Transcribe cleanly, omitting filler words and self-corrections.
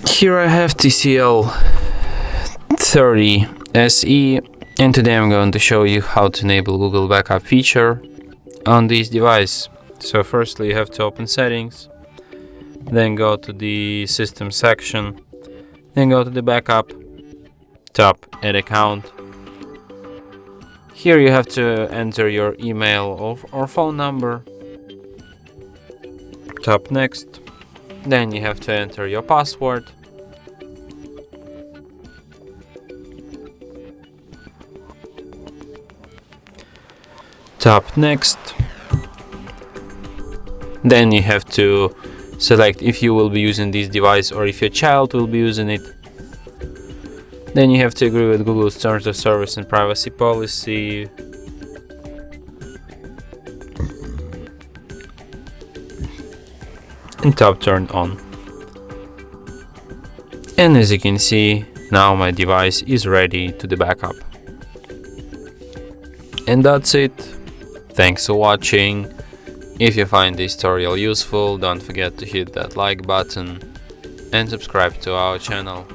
Here I have TCL 30 SE, and today I'm going to show you how to enable Google Backup feature on this device. So firstly you have to open settings, then go to the system section, then go to the backup, tap add account. Here you have to enter your email or phone number, tap next, then you have to enter your password. Tap next, then you have to select if you will be using this device or if your child will be using it. Then you have to agree with Google's terms of service and privacy policy. And tap turn on. And as you can see, now my device is ready to the backup. And that's it. Thanks for watching. If you find this tutorial useful, don't forget to hit that like button and subscribe to our channel.